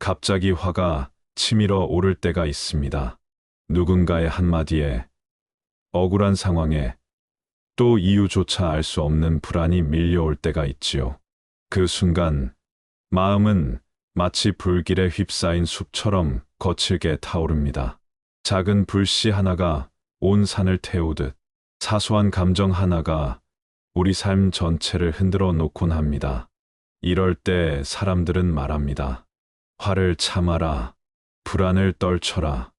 갑자기 화가 치밀어 오를 때가 있습니다. 누군가의 한마디에, 억울한 상황에, 또 이유조차 알 수 없는 불안이 밀려올 때가 있지요. 그 순간 마음은 마치 불길에 휩싸인 숲처럼 거칠게 타오릅니다. 작은 불씨 하나가 온 산을 태우듯 사소한 감정 하나가 우리 삶 전체를 흔들어 놓곤 합니다. 이럴 때 사람들은 말합니다. 화를 참아라, 불안을 떨쳐라.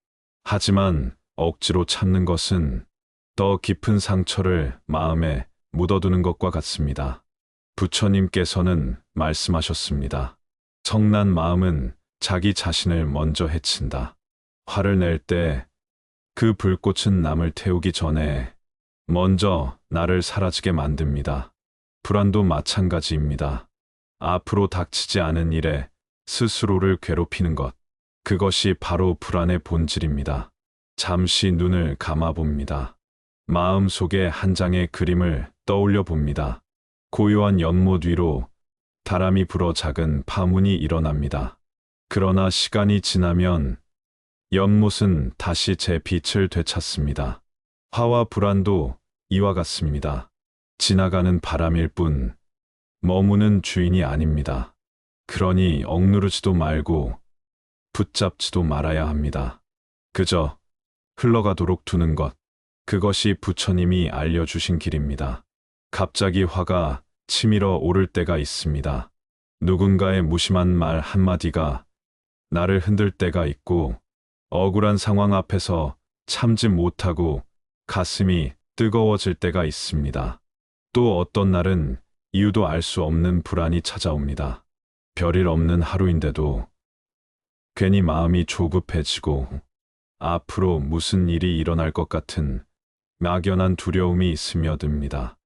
하지만 억지로 참는 것은 더 깊은 상처를 마음에 묻어두는 것과 같습니다. 부처님께서는 말씀하셨습니다. 성난 마음은 자기 자신을 먼저 해친다. 화를 낼 때 그 불꽃은 남을 태우기 전에 먼저 나를 사라지게 만듭니다. 불안도 마찬가지입니다. 앞으로 닥치지 않은 일에 스스로를 괴롭히는 것, 그것이 바로 불안의 본질입니다. 잠시 눈을 감아봅니다. 마음속에 한 장의 그림을 떠올려 봅니다. 고요한 연못 위로 바람이 불어 작은 파문이 일어납니다. 그러나 시간이 지나면 연못은 다시 제 빛을 되찾습니다. 화와 불안도 이와 같습니다. 지나가는 바람일 뿐 머무는 주인이 아닙니다. 그러니 억누르지도 말고 붙잡지도 말아야 합니다. 그저 흘러가도록 두는 것, 그것이 부처님이 알려주신 길입니다. 갑자기 화가 치밀어 오를 때가 있습니다. 누군가의 무심한 말 한마디가 나를 흔들 때가 있고, 억울한 상황 앞에서 참지 못하고 가슴이 뜨거워질 때가 있습니다. 또 어떤 날은 이유도 알 수 없는 불안이 찾아옵니다. 별일 없는 하루인데도 괜히 마음이 조급해지고 앞으로 무슨 일이 일어날 것 같은 막연한 두려움이 스며듭니다.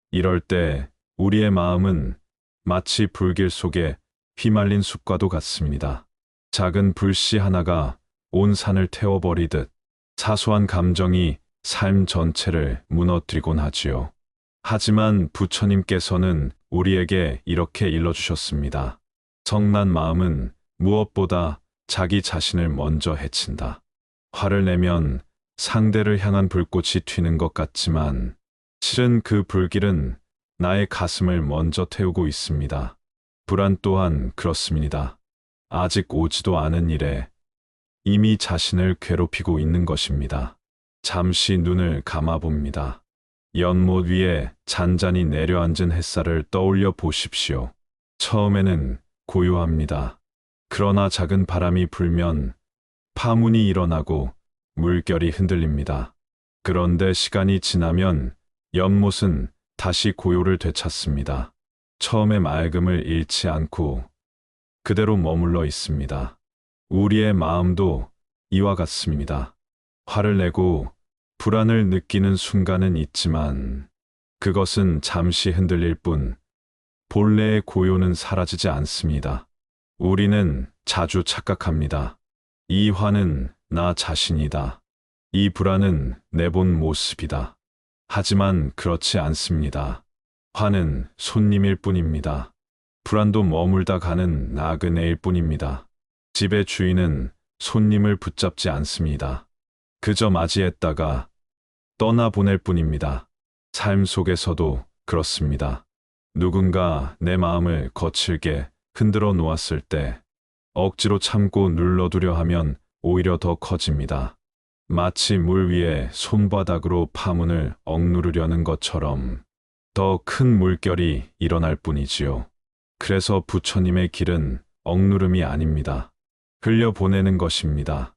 이럴 때 우리의 마음은 마치 불길 속에 휘말린 숲과도 같습니다. 작은 불씨 하나가 온 산을 태워버리듯 사소한 감정이 삶 전체를 무너뜨리곤 하지요. 하지만 부처님께서는 우리에게 이렇게 일러주셨습니다. 성난 마음은 무엇보다 자기 자신을 먼저 해친다. 화를 내면 상대를 향한 불꽃이 튀는 것 같지만 실은 그 불길은 나의 가슴을 먼저 태우고 있습니다. 불안 또한 그렇습니다. 아직 오지도 않은 일에 이미 자신을 괴롭히고 있는 것입니다. 잠시 눈을 감아봅니다. 연못 위에 잔잔히 내려앉은 햇살을 떠올려 보십시오. 처음에는 고요합니다. 그러나 작은 바람이 불면 파문이 일어나고 물결이 흔들립니다. 그런데 시간이 지나면 연못은 다시 고요를 되찾습니다. 처음의 맑음을 잃지 않고 그대로 머물러 있습니다. 우리의 마음도 이와 같습니다. 화를 내고 불안을 느끼는 순간은 있지만 그것은 잠시 흔들릴 뿐 본래의 고요는 사라지지 않습니다. 우리는 자주 착각합니다. 이 화는 나 자신이다. 이 불안은 내 본 모습이다. 하지만 그렇지 않습니다. 화는 손님일 뿐입니다. 불안도 머물다 가는 나그네일 뿐입니다. 집의 주인은 손님을 붙잡지 않습니다. 그저 맞이했다가 떠나보낼 뿐입니다. 삶 속에서도 그렇습니다. 누군가 내 마음을 거칠게 흔들어 놓았을 때 억지로 참고 눌러두려 하면 오히려 더 커집니다. 마치 물 위에 손바닥으로 파문을 억누르려는 것처럼 더 큰 물결이 일어날 뿐이지요. 그래서 부처님의 길은 억누름이 아닙니다. 흘려보내는 것입니다.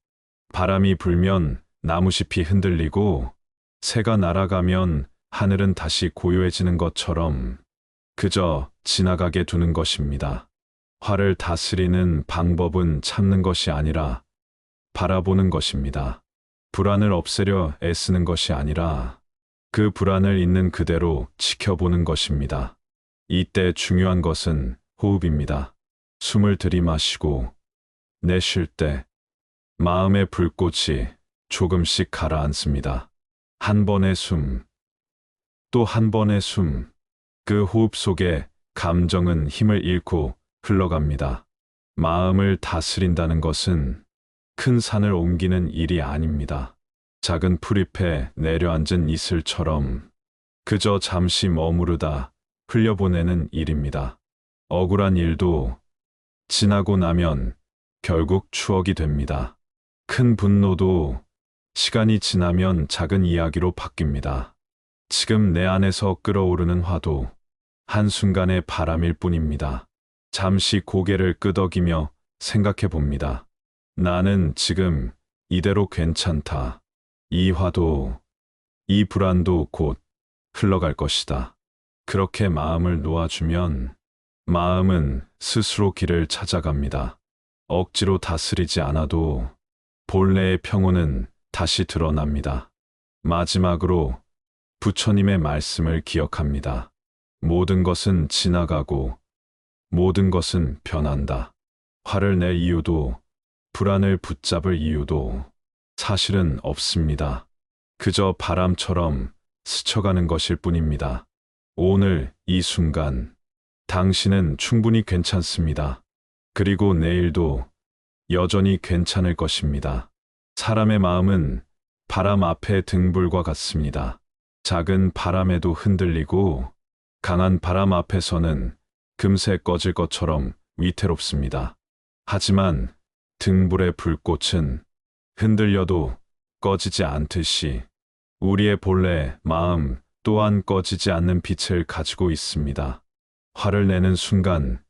바람이 불면 나무잎이 흔들리고 새가 날아가면 하늘은 다시 고요해지는 것처럼 그저 지나가게 두는 것입니다. 화를 다스리는 방법은 참는 것이 아니라 바라보는 것입니다. 불안을 없애려 애쓰는 것이 아니라 그 불안을 있는 그대로 지켜보는 것입니다. 이때 중요한 것은 호흡입니다. 숨을 들이마시고 내쉴 때 마음의 불꽃이 조금씩 가라앉습니다. 한 번의 숨, 또 한 번의 숨, 그 호흡 속에 감정은 힘을 잃고 흘러갑니다. 마음을 다스린다는 것은 큰 산을 옮기는 일이 아닙니다. 작은 풀잎에 내려앉은 이슬처럼 그저 잠시 머무르다 흘려보내는 일입니다. 억울한 일도 지나고 나면 결국 추억이 됩니다. 큰 분노도 시간이 지나면 작은 이야기로 바뀝니다. 지금 내 안에서 끓어오르는 화도 한순간의 바람일 뿐입니다. 잠시 고개를 끄덕이며 생각해 봅니다. 나는 지금 이대로 괜찮다. 이 화도, 이 불안도 곧 흘러갈 것이다. 그렇게 마음을 놓아주면 마음은 스스로 길을 찾아갑니다. 억지로 다스리지 않아도 본래의 평온은 다시 드러납니다. 마지막으로 부처님의 말씀을 기억합니다. 모든 것은 지나가고 모든 것은 변한다. 화를 낼 이유도 불안을 붙잡을 이유도 사실은 없습니다. 그저 바람처럼 스쳐가는 것일 뿐입니다. 오늘 이 순간 당신은 충분히 괜찮습니다. 그리고 내일도 여전히 괜찮을 것입니다. 사람의 마음은 바람 앞의 등불과 같습니다. 작은 바람에도 흔들리고 강한 바람 앞에서는 금세 꺼질 것처럼 위태롭습니다. 하지만 등불의 불꽃은 흔들려도 꺼지지 않듯이 우리의 본래 마음 또한 꺼지지 않는 빛을 가지고 있습니다. 화를 내는 순간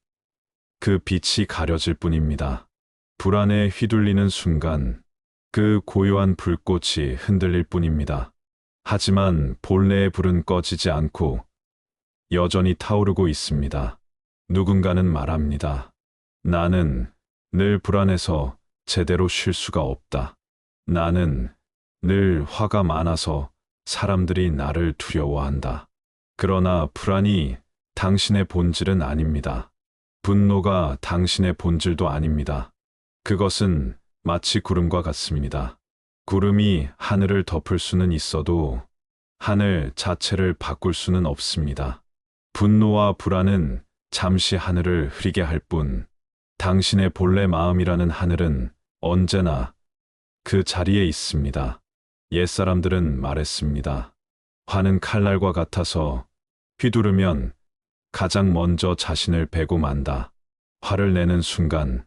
그 빛이 가려질 뿐입니다. 불안에 휘둘리는 순간 그 고요한 불꽃이 흔들릴 뿐입니다. 하지만 본래의 불은 꺼지지 않고 여전히 타오르고 있습니다. 누군가는 말합니다. 나는 늘 불안해서 제대로 쉴 수가 없다. 나는 늘 화가 많아서 사람들이 나를 두려워한다. 그러나 불안이 당신의 본질은 아닙니다. 분노가 당신의 본질도 아닙니다. 그것은 마치 구름과 같습니다. 구름이 하늘을 덮을 수는 있어도 하늘 자체를 바꿀 수는 없습니다. 분노와 불안은 잠시 하늘을 흐리게 할 뿐, 당신의 본래 마음이라는 하늘은 언제나 그 자리에 있습니다. 옛사람들은 말했습니다. 화는 칼날과 같아서 휘두르면 가장 먼저 자신을 베고 만다. 화를 내는 순간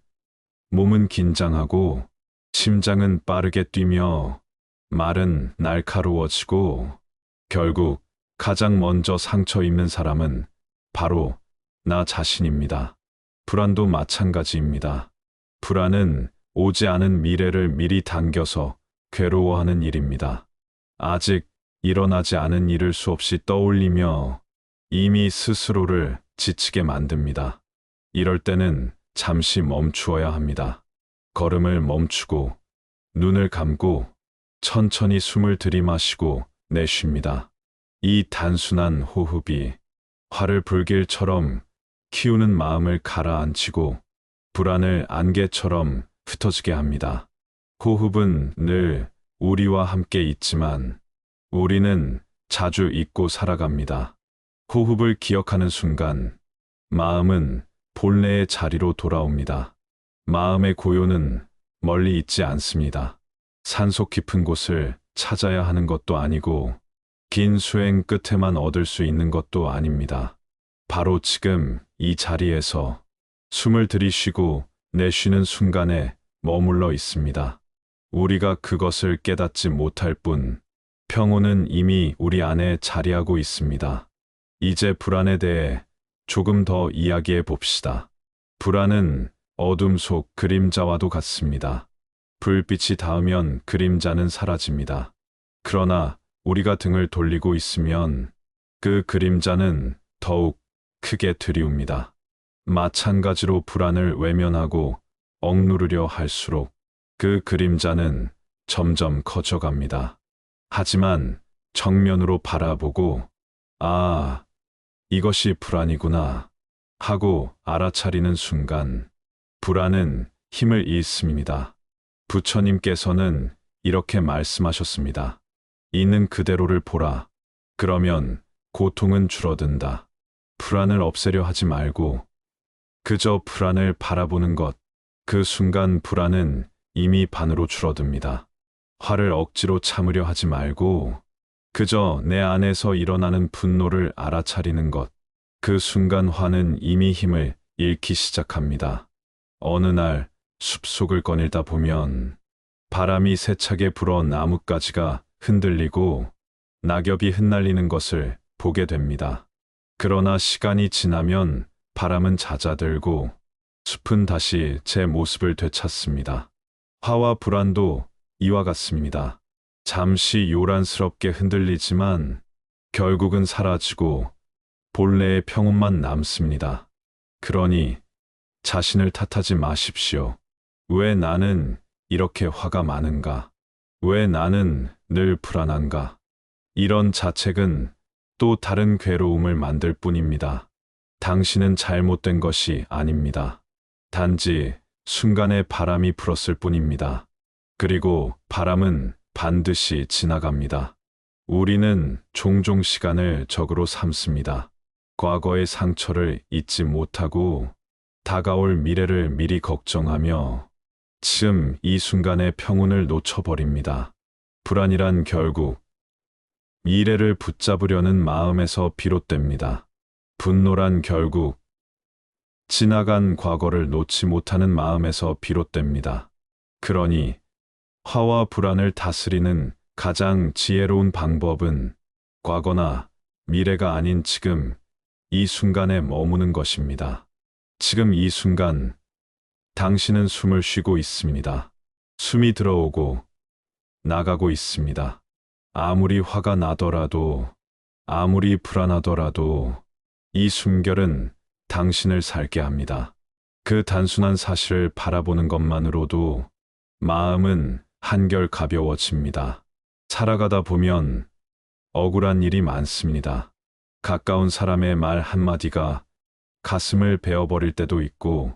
몸은 긴장하고 심장은 빠르게 뛰며 말은 날카로워지고 결국 가장 먼저 상처 입는 사람은 바로 나 자신입니다. 불안도 마찬가지입니다. 불안은 오지 않은 미래를 미리 당겨서 괴로워하는 일입니다. 아직 일어나지 않은 일을 수없이 떠올리며 이미 스스로를 지치게 만듭니다. 이럴 때는 잠시 멈추어야 합니다. 걸음을 멈추고 눈을 감고 천천히 숨을 들이마시고 내쉽니다. 이 단순한 호흡이 화를 불길처럼 키우는 마음을 가라앉히고 불안을 안개처럼 흩어지게 합니다. 호흡은 늘 우리와 함께 있지만 우리는 자주 잊고 살아갑니다. 호흡을 기억하는 순간 마음은 본래의 자리로 돌아옵니다. 마음의 고요는 멀리 있지 않습니다. 산속 깊은 곳을 찾아야 하는 것도 아니고 긴 수행 끝에만 얻을 수 있는 것도 아닙니다. 바로 지금 이 자리에서 숨을 들이쉬고 내쉬는 순간에 머물러 있습니다. 우리가 그것을 깨닫지 못할 뿐 평온은 이미 우리 안에 자리하고 있습니다. 이제 불안에 대해 조금 더 이야기해 봅시다. 불안은 어둠 속 그림자와도 같습니다. 불빛이 닿으면 그림자는 사라집니다. 그러나 우리가 등을 돌리고 있으면 그 그림자는 더욱 크게 들이웁니다. 마찬가지로 불안을 외면하고 억누르려 할수록 그 그림자는 점점 커져갑니다. 하지만 정면으로 바라보고 아, 이것이 불안이구나 하고 알아차리는 순간 불안은 힘을 잃습니다. 부처님께서는 이렇게 말씀하셨습니다. 있는 그대로를 보라. 그러면 고통은 줄어든다. 불안을 없애려 하지 말고 그저 불안을 바라보는 것, 그 순간 불안은 이미 반으로 줄어듭니다. 화를 억지로 참으려 하지 말고 그저 내 안에서 일어나는 분노를 알아차리는 것. 그 순간 화는 이미 힘을 잃기 시작합니다. 어느 날 숲속을 거닐다 보면 바람이 세차게 불어 나뭇가지가 흔들리고 낙엽이 흩날리는 것을 보게 됩니다. 그러나 시간이 지나면 바람은 잦아들고 숲은 다시 제 모습을 되찾습니다. 화와 불안도 이와 같습니다. 잠시 요란스럽게 흔들리지만 결국은 사라지고 본래의 평온만 남습니다. 그러니 자신을 탓하지 마십시오. 왜 나는 이렇게 화가 많은가? 왜 나는 늘 불안한가? 이런 자책은 또 다른 괴로움을 만들 뿐입니다. 당신은 잘못된 것이 아닙니다. 단지 순간에 바람이 불었을 뿐입니다. 그리고 바람은 반드시 지나갑니다. 우리는 종종 시간을 적으로 삼습니다. 과거의 상처를 잊지 못하고 다가올 미래를 미리 걱정하며 지금 이 순간의 평온을 놓쳐버립니다. 불안이란 결국 미래를 붙잡으려는 마음에서 비롯됩니다. 분노란 결국 지나간 과거를 놓지 못하는 마음에서 비롯됩니다. 그러니 화와 불안을 다스리는 가장 지혜로운 방법은 과거나 미래가 아닌 지금 이 순간에 머무는 것입니다. 지금 이 순간 당신은 숨을 쉬고 있습니다. 숨이 들어오고 나가고 있습니다. 아무리 화가 나더라도, 아무리 불안하더라도 이 숨결은 당신을 살게 합니다. 그 단순한 사실을 바라보는 것만으로도 마음은 한결 가벼워집니다. 살아가다 보면 억울한 일이 많습니다. 가까운 사람의 말 한마디가 가슴을 베어버릴 때도 있고,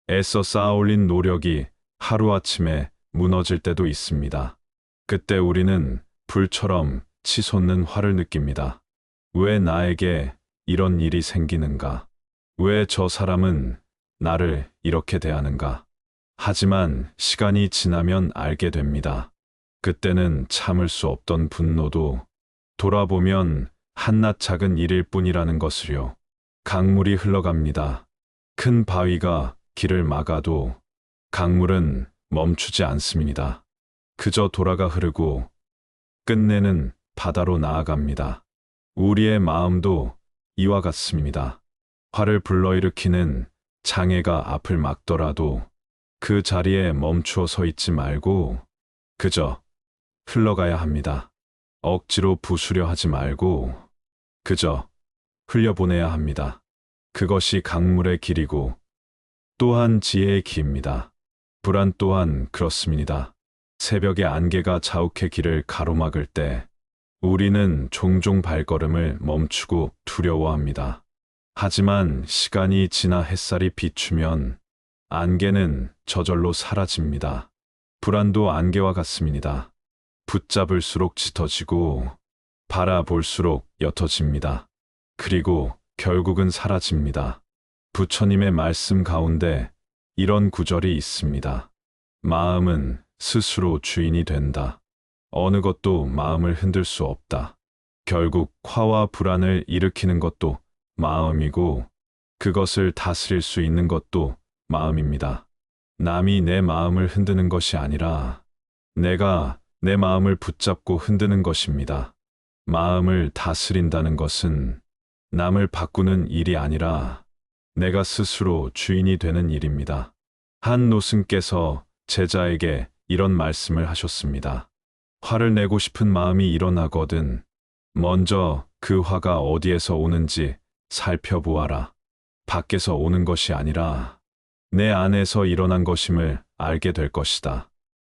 애써 쌓아올린 노력이 하루아침에 무너질 때도 있습니다. 그때 우리는 불처럼 치솟는 화를 느낍니다. 왜 나에게 이런 일이 생기는가? 왜 저 사람은 나를 이렇게 대하는가? 하지만 시간이 지나면 알게 됩니다. 그때는 참을 수 없던 분노도 돌아보면 한낱 작은 일일 뿐이라는 것을요. 강물이 흘러갑니다. 큰 바위가 길을 막아도 강물은 멈추지 않습니다. 그저 돌아가 흐르고 끝내는 바다로 나아갑니다. 우리의 마음도 이와 같습니다. 화를 불러일으키는 장애가 앞을 막더라도 그 자리에 멈추어 서 있지 말고 그저 흘러가야 합니다. 억지로 부수려 하지 말고 그저 흘려보내야 합니다. 그것이 강물의 길이고 또한 지혜의 길입니다. 불안 또한 그렇습니다. 새벽의 안개가 자욱의 길을 가로막을 때 우리는 종종 발걸음을 멈추고 두려워합니다. 하지만 시간이 지나 햇살이 비추면 안개는 저절로 사라집니다. 불안도 안개와 같습니다. 붙잡을수록 짙어지고 바라볼수록 옅어집니다. 그리고 결국은 사라집니다. 부처님의 말씀 가운데 이런 구절이 있습니다. 마음은 스스로 주인이 된다. 어느 것도 마음을 흔들 수 없다. 결국 화와 불안을 일으키는 것도 마음이고 그것을 다스릴 수 있는 것도 마음입니다. 남이 내 마음을 흔드는 것이 아니라 내가 내 마음을 붙잡고 흔드는 것입니다. 마음을 다스린다는 것은 남을 바꾸는 일이 아니라 내가 스스로 주인이 되는 일입니다. 한 노승께서 제자에게 이런 말씀을 하셨습니다. 화를 내고 싶은 마음이 일어나거든 먼저 그 화가 어디에서 오는지 살펴보아라. 밖에서 오는 것이 아니라 내 안에서 일어난 것임을 알게 될 것이다.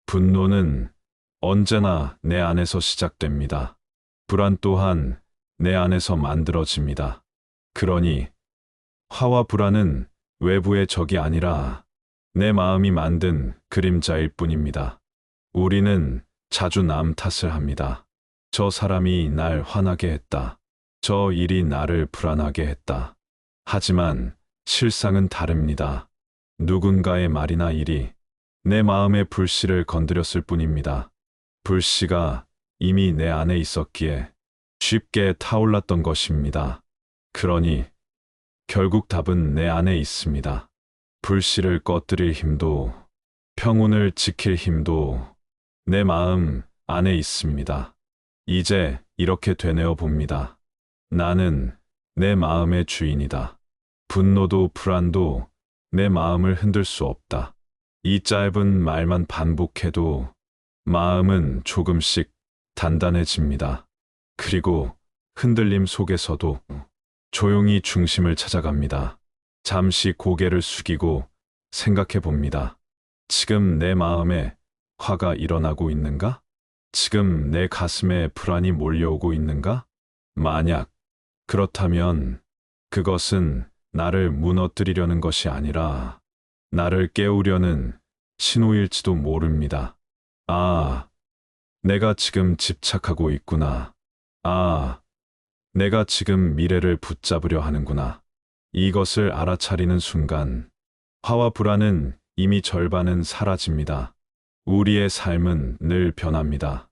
분노는 언제나 내 안에서 시작됩니다. 불안 또한 내 안에서 만들어집니다. 그러니 화와 불안은 외부의 적이 아니라 내 마음이 만든 그림자일 뿐입니다. 우리는 자주 남 탓을 합니다. 저 사람이 날 화나게 했다. 저 일이 나를 불안하게 했다. 하지만 실상은 다릅니다. 누군가의 말이나 일이 내 마음의 불씨를 건드렸을 뿐입니다. 불씨가 이미 내 안에 있었기에 쉽게 타올랐던 것입니다. 그러니 결국 답은 내 안에 있습니다. 불씨를 꺼뜨릴 힘도 평온을 지킬 힘도 내 마음 안에 있습니다. 이제 이렇게 되뇌어 봅니다. 나는 내 마음의 주인이다. 분노도 불안도 내 마음을 흔들 수 없다. 이 짧은 말만 반복해도 마음은 조금씩 단단해집니다. 그리고 흔들림 속에서도 조용히 중심을 찾아갑니다. 잠시 고개를 숙이고 생각해 봅니다. 지금 내 마음에 화가 일어나고 있는가? 지금 내 가슴에 불안이 몰려오고 있는가? 만약 그렇다면 그것은 나를 무너뜨리려는 것이 아니라 나를 깨우려는 신호일지도 모릅니다. 아, 내가 지금 집착하고 있구나. 아, 내가 지금 미래를 붙잡으려 하는구나. 이것을 알아차리는 순간 화와 불안은 이미 절반은 사라집니다. 우리의 삶은 늘 변합니다.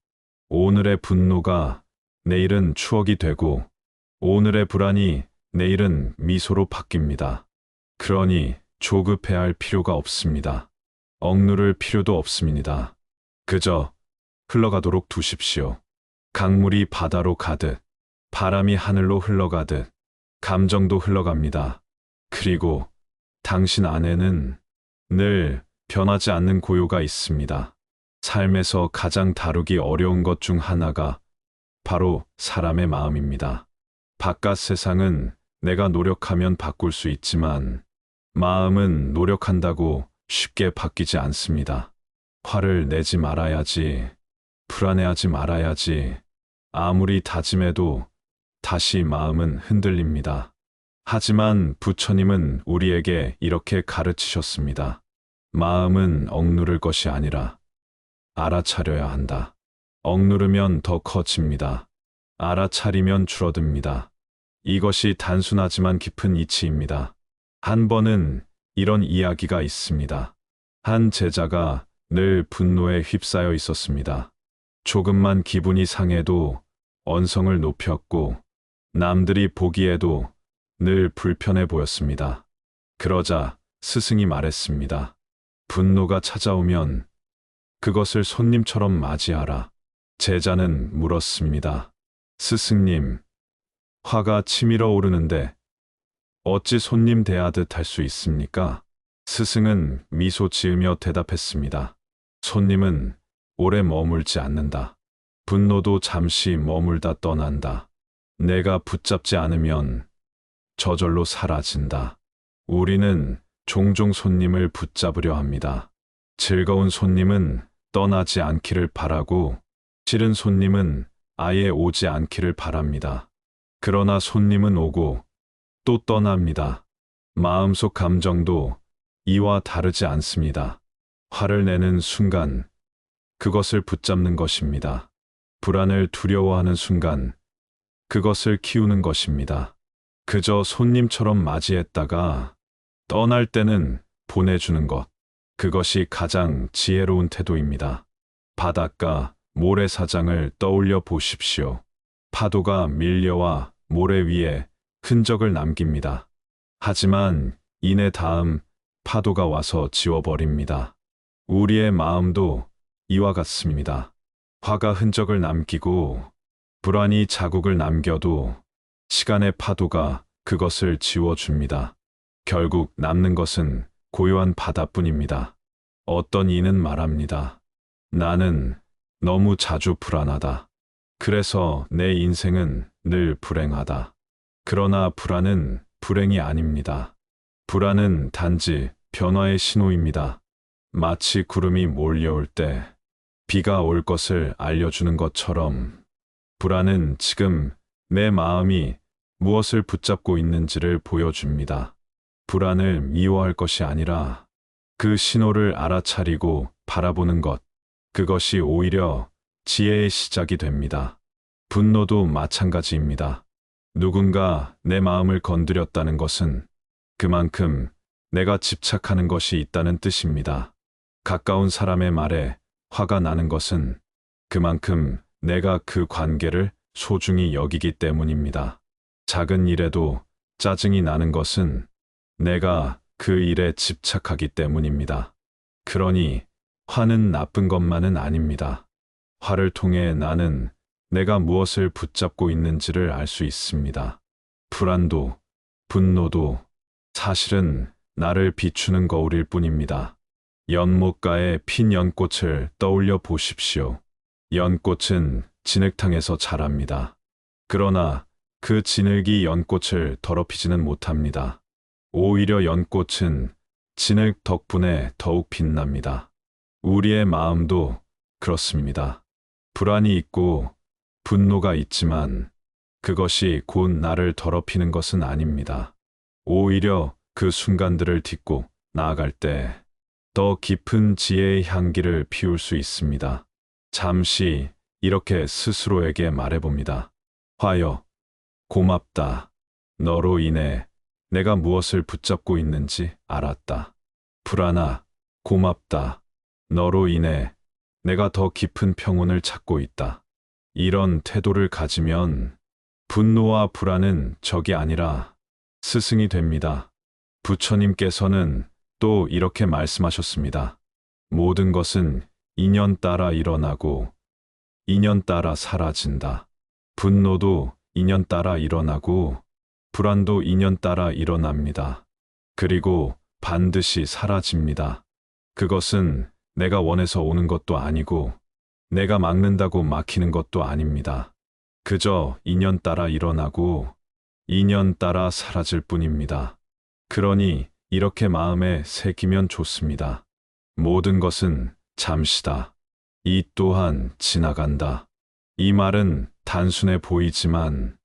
오늘의 분노가 내일은 추억이 되고 오늘의 불안이 내일은 미소로 바뀝니다. 그러니 조급해할 필요가 없습니다. 억누를 필요도 없습니다. 그저 흘러가도록 두십시오. 강물이 바다로 가듯, 바람이 하늘로 흘러가듯, 감정도 흘러갑니다. 그리고 당신 안에는 늘 변하지 않는 고요가 있습니다. 삶에서 가장 다루기 어려운 것 중 하나가 바로 사람의 마음입니다. 바깥 세상은 내가 노력하면 바꿀 수 있지만 마음은 노력한다고 쉽게 바뀌지 않습니다. 화를 내지 말아야지, 불안해하지 말아야지, 아무리 다짐해도 다시 마음은 흔들립니다. 하지만 부처님은 우리에게 이렇게 가르치셨습니다. 마음은 억누를 것이 아니라 알아차려야 한다. 억누르면 더 커집니다. 알아차리면 줄어듭니다. 이것이 단순하지만 깊은 이치입니다. 한 번은 이런 이야기가 있습니다. 한 제자가 늘 분노에 휩싸여 있었습니다. 조금만 기분이 상해도 언성을 높였고 남들이 보기에도 늘 불편해 보였습니다. 그러자 스승이 말했습니다. 분노가 찾아오면 그것을 손님처럼 맞이하라. 제자는 물었습니다. 스승님, 화가 치밀어 오르는데 어찌 손님 대하듯 할 수 있습니까? 스승은 미소 지으며 대답했습니다. 손님은 오래 머물지 않는다. 분노도 잠시 머물다 떠난다. 내가 붙잡지 않으면 저절로 사라진다. 우리는 종종 손님을 붙잡으려 합니다. 즐거운 손님은 떠나지 않기를 바라고 싫은 손님은 아예 오지 않기를 바랍니다. 그러나 손님은 오고 또 떠납니다. 마음속 감정도 이와 다르지 않습니다. 화를 내는 순간 그것을 붙잡는 것입니다. 불안을 두려워하는 순간 그것을 키우는 것입니다. 그저 손님처럼 맞이했다가 떠날 때는 보내주는 것. 그것이 가장 지혜로운 태도입니다. 바닷가 모래사장을 떠올려 보십시오. 파도가 밀려와 모래 위에 흔적을 남깁니다. 하지만 이내 다음 파도가 와서 지워버립니다. 우리의 마음도 이와 같습니다. 화가 흔적을 남기고 불안이 자국을 남겨도 시간의 파도가 그것을 지워줍니다. 결국 남는 것은 고요한 바다뿐입니다. 어떤 이는 말합니다. 나는 너무 자주 불안하다. 그래서 내 인생은 늘 불행하다. 그러나 불안은 불행이 아닙니다. 불안은 단지 변화의 신호입니다. 마치 구름이 몰려올 때 비가 올 것을 알려주는 것처럼 불안은 지금 내 마음이 무엇을 붙잡고 있는지를 보여줍니다. 불안을 미워할 것이 아니라 그 신호를 알아차리고 바라보는 것, 그것이 오히려 지혜의 시작이 됩니다. 분노도 마찬가지입니다. 누군가 내 마음을 건드렸다는 것은 그만큼 내가 집착하는 것이 있다는 뜻입니다. 가까운 사람의 말에 화가 나는 것은 그만큼 내가 그 관계를 소중히 여기기 때문입니다. 작은 일에도 짜증이 나는 것은 내가 그 일에 집착하기 때문입니다. 그러니 화는 나쁜 것만은 아닙니다. 화를 통해 나는 내가 무엇을 붙잡고 있는지를 알 수 있습니다. 불안도, 분노도 사실은 나를 비추는 거울일 뿐입니다. 연못가에 핀 연꽃을 떠올려 보십시오. 연꽃은 진흙탕에서 자랍니다. 그러나 그 진흙이 연꽃을 더럽히지는 못합니다. 오히려 연꽃은 진흙 덕분에 더욱 빛납니다. 우리의 마음도 그렇습니다. 불안이 있고 분노가 있지만 그것이 곧 나를 더럽히는 것은 아닙니다. 오히려 그 순간들을 딛고 나아갈 때 더 깊은 지혜의 향기를 피울 수 있습니다. 잠시 이렇게 스스로에게 말해봅니다. 화여, 고맙다. 너로 인해 내가 무엇을 붙잡고 있는지 알았다. 불안아, 고맙다. 너로 인해 내가 더 깊은 평온을 찾고 있다. 이런 태도를 가지면 분노와 불안은 적이 아니라 스승이 됩니다. 부처님께서는 또 이렇게 말씀하셨습니다. 모든 것은 인연 따라 일어나고 인연 따라 사라진다. 분노도 인연 따라 일어나고 불안도 인연 따라 일어납니다. 그리고 반드시 사라집니다. 그것은 내가 원해서 오는 것도 아니고 내가 막는다고 막히는 것도 아닙니다. 그저 인연 따라 일어나고 인연 따라 사라질 뿐입니다. 그러니 이렇게 마음에 새기면 좋습니다. 모든 것은 잠시다. 이 또한 지나간다. 이 말은 단순해 보이지만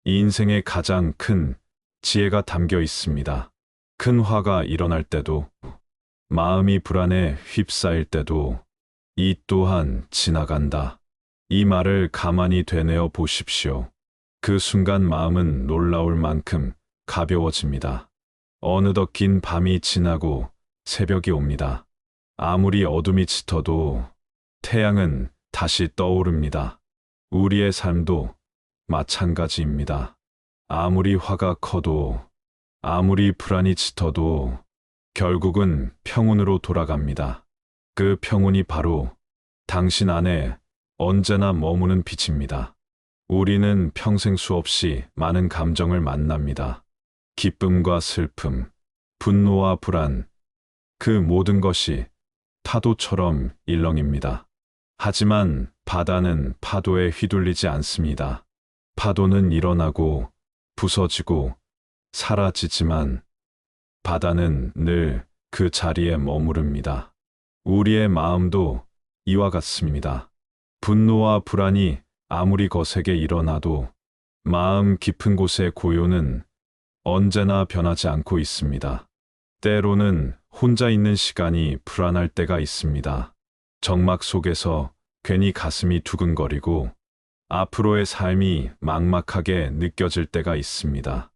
인생의 가장 큰 지혜가 담겨 있습니다. 큰 화가 일어날 때도, 마음이 불안에 휩싸일 때도 이 또한 지나간다. 이 말을 가만히 되뇌어 보십시오. 그 순간 마음은 놀라울 만큼 가벼워집니다. 어느덧 긴 밤이 지나고 새벽이 옵니다. 아무리 어둠이 짙어도 태양은 다시 떠오릅니다. 우리의 삶도 마찬가지입니다. 아무리 화가 커도, 아무리 불안이 짙어도 결국은 평온으로 돌아갑니다. 그 평온이 바로 당신 안에 언제나 머무는 빛입니다. 우리는 평생 수없이 많은 감정을 만납니다. 기쁨과 슬픔, 분노와 불안, 그 모든 것이 파도처럼 일렁입니다. 하지만 바다는 파도에 휘둘리지 않습니다. 파도는 일어나고 부서지고 사라지지만 바다는 늘 그 자리에 머무릅니다. 우리의 마음도 이와 같습니다. 분노와 불안이 아무리 거세게 일어나도 마음 깊은 곳의 고요는 언제나 변하지 않고 있습니다. 때로는 혼자 있는 시간이 불안할 때가 있습니다. 정막 속에서 괜히 가슴이 두근거리고 앞으로의 삶이 막막하게 느껴질 때가 있습니다.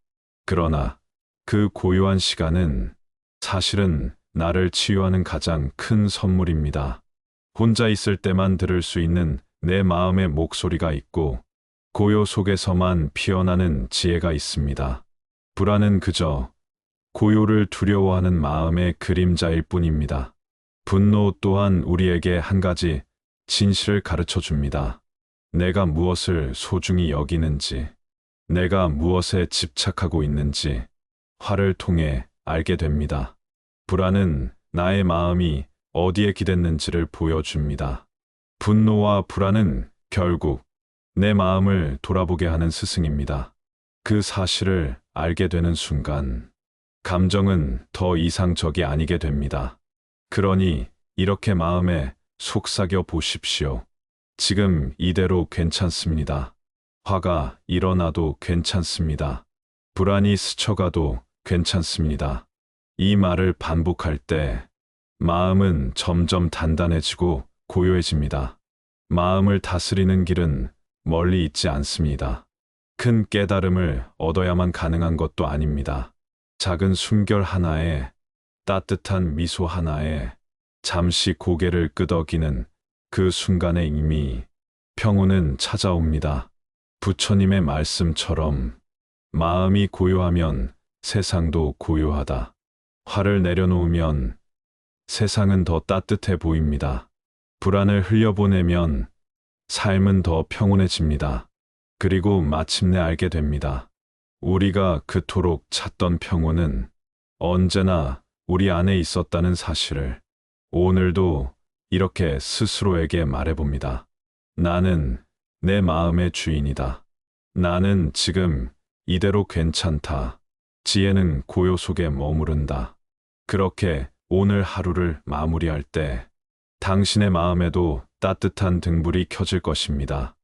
그러나 그 고요한 시간은 사실은 나를 치유하는 가장 큰 선물입니다. 혼자 있을 때만 들을 수 있는 내 마음의 목소리가 있고 고요 속에서만 피어나는 지혜가 있습니다. 불안은 그저 고요를 두려워하는 마음의 그림자일 뿐입니다. 분노 또한 우리에게 한 가지 진실을 가르쳐 줍니다. 내가 무엇을 소중히 여기는지, 내가 무엇에 집착하고 있는지 화를 통해 알게 됩니다. 불안은 나의 마음이 어디에 기댔는지를 보여줍니다. 분노와 불안은 결국 내 마음을 돌아보게 하는 스승입니다. 그 사실을 알게 되는 순간 감정은 더 이상 적이 아니게 됩니다. 그러니 이렇게 마음에 속삭여 보십시오. 지금 이대로 괜찮습니다. 화가 일어나도 괜찮습니다. 불안이 스쳐가도 괜찮습니다. 이 말을 반복할 때 마음은 점점 단단해지고 고요해집니다. 마음을 다스리는 길은 멀리 있지 않습니다. 큰 깨달음을 얻어야만 가능한 것도 아닙니다. 작은 숨결 하나에 따뜻한 미소 하나에 잠시 고개를 끄덕이는 그 순간에 이미 평온은 찾아옵니다. 부처님의 말씀처럼 마음이 고요하면 세상도 고요하다. 화를 내려놓으면 세상은 더 따뜻해 보입니다. 불안을 흘려보내면 삶은 더 평온해집니다. 그리고 마침내 알게 됩니다. 우리가 그토록 찾던 평온은 언제나 우리 안에 있었다는 사실을. 오늘도 이렇게 스스로에게 말해봅니다. 나는 내 마음의 주인이다. 나는 지금 이대로 괜찮다. 지혜는 고요 속에 머무른다. 그렇게 오늘 하루를 마무리할 때 당신의 마음에도 따뜻한 등불이 켜질 것입니다.